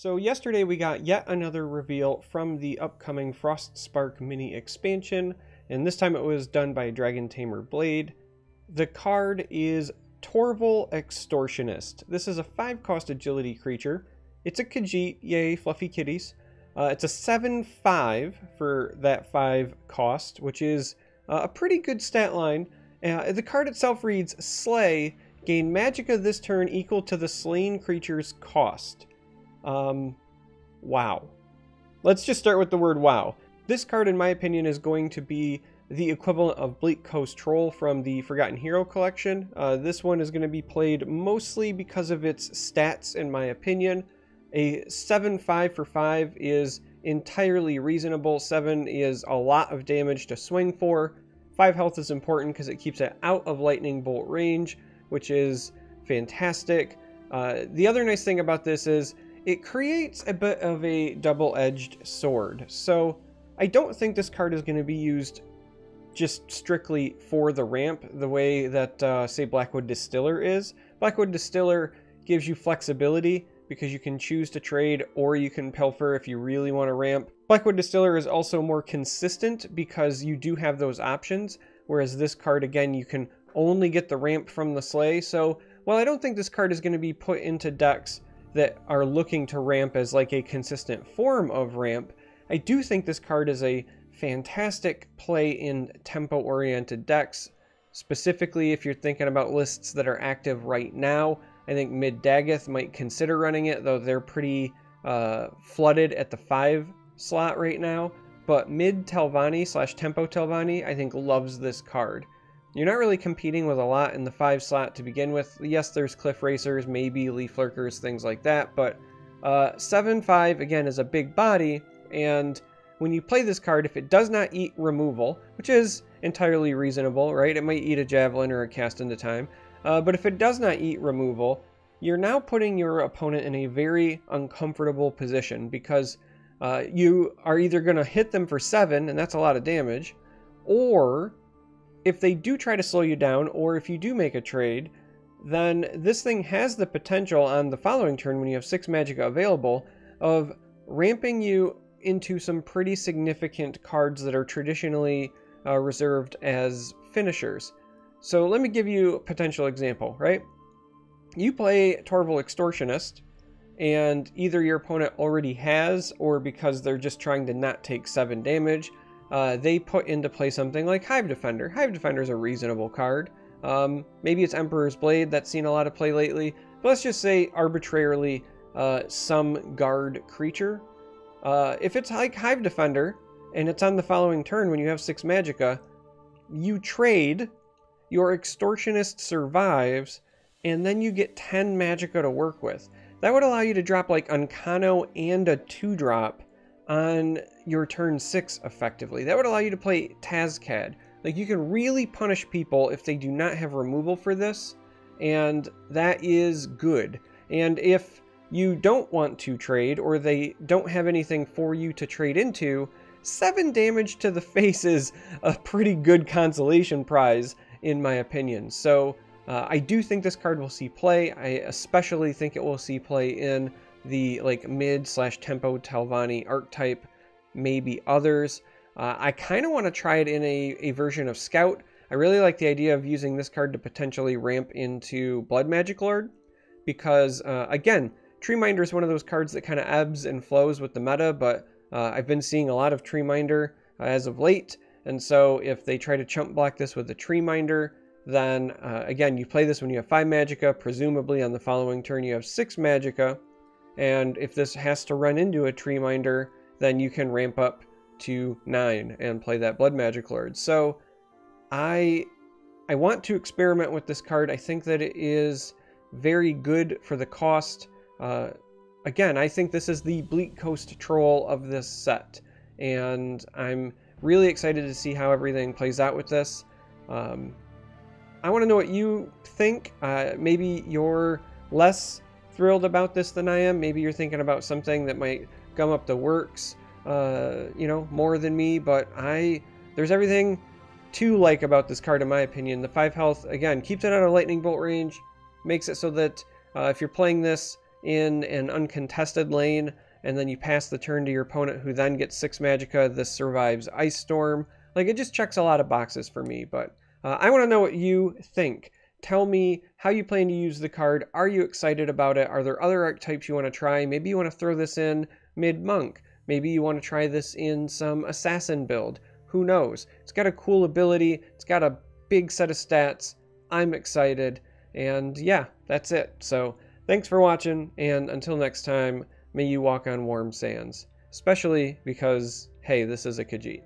So yesterday we got yet another reveal from the upcoming FrostSpark mini expansion, and this time it was done by Dragon Tamer Blade. The card is Torval Extortionist. This is a 5-cost agility creature. It's a Khajiit, yay fluffy kitties. It's a 7/5 for that 5 cost, which is a pretty good stat line. The card itself reads, Slay, gain magicka this turn equal to the slain creature's cost. Wow. Let's just start with the word wow. This card, in my opinion, is going to be the equivalent of Bleak Coast Troll from the Forgotten Hero collection. This one is going to be played mostly because of its stats, in my opinion. A 7/5 for 5 is entirely reasonable. 7 is a lot of damage to swing for. 5 health is important because it keeps it out of lightning bolt range, which is fantastic. The other nice thing about this is it creates a bit of a double-edged sword. So I don't think this card is going to be used just strictly for the ramp the way that, say, Blackwood Distiller is. Blackwood Distiller gives you flexibility because you can choose to trade or you can pilfer if you really want to ramp. Blackwood Distiller is also more consistent because you do have those options, whereas this card, again, you can only get the ramp from the Slay. So while I don't think this card is going to be put into decks that are looking to ramp as like a consistent form of ramp, I do think this card is a fantastic play in tempo-oriented decks, specifically if you're thinking about lists that are active right now. I think Mid-Daggeth might consider running it, though they're pretty flooded at the 5 slot right now. But Mid-Telvanni / Tempo Telvanni, I think, loves this card. You're not really competing with a lot in the 5 slot to begin with. Yes, there's Cliff Racers, maybe Leaf Lurkers, things like that, but 7/5, again, is a big body, and when you play this card, if it does not eat removal, which is entirely reasonable, right? It might eat a Javelin or a Cast into Time, but if it does not eat removal, you're now putting your opponent in a very uncomfortable position because you are either going to hit them for 7, and that's a lot of damage, or if they do try to slow you down, or if you do make a trade, then this thing has the potential on the following turn, when you have 6 magicka available, of ramping you into some pretty significant cards that are traditionally reserved as finishers. So let me give you a potential example, right? You play Torval Extortionist, and either your opponent already has, or because they're just trying to not take 7 damage, they put into play something like Hive Defender. Hive Defender is a reasonable card. Maybe it's Emperor's Blade that's seen a lot of play lately. But let's just say arbitrarily some guard creature. If it's like Hive Defender, and it's on the following turn when you have 6 magicka, you trade, your Extortionist survives, and then you get 10 magicka to work with. That would allow you to drop like Unkano and a 2-drop on your turn 6 effectively. That would allow you to play Tazcad. Like, you can really punish people if they do not have removal for this, and that is good. And if you don't want to trade, or they don't have anything for you to trade into, 7 damage to the face is a pretty good consolation prize, in my opinion. So I do think this card will see play. I especially think it will see play in the like mid / Tempo Telvanni archetype, maybe others. I kind of want to try it in a version of Scout. I really like the idea of using this card to potentially ramp into Blood Magic Lord, because again, Treeminder is one of those cards that kind of ebbs and flows with the meta, but I've been seeing a lot of Treeminder as of late, and so if they try to chump block this with the Treeminder, then again, you play this when you have 5 magicka, presumably on the following turn you have 6 magicka, and if this has to run into a Treeminder, then you can ramp up to 9 and play that Blood Magic Lord. So I want to experiment with this card. I think that it is very good for the cost. Again, I think this is the Bleak Coast Troll of this set, and I'm really excited to see how everything plays out with this. I want to know what you think. Maybe you're less thrilled about this than I am. Maybe you're thinking about something that might gum up the works, you know, more than me, but there's everything to like about this card, in my opinion. The 5 health, again, keeps it out of lightning bolt range, makes it so that if you're playing this, in an uncontested lane, and then you pass the turn to your opponent who then gets 6 magicka. This survives Ice Storm. Like, it just checks a lot of boxes for me, but I want to know what you think. Tell me how you plan to use the card. Are you excited about it? Are there other archetypes you want to try? Maybe you want to throw this in mid-monk. Maybe you want to try this in some assassin build. Who knows? It's got a cool ability. It's got a big set of stats. I'm excited. And yeah, that's it. So thanks for watching, and until next time, may you walk on warm sands. Especially because, hey, this is a Khajiit.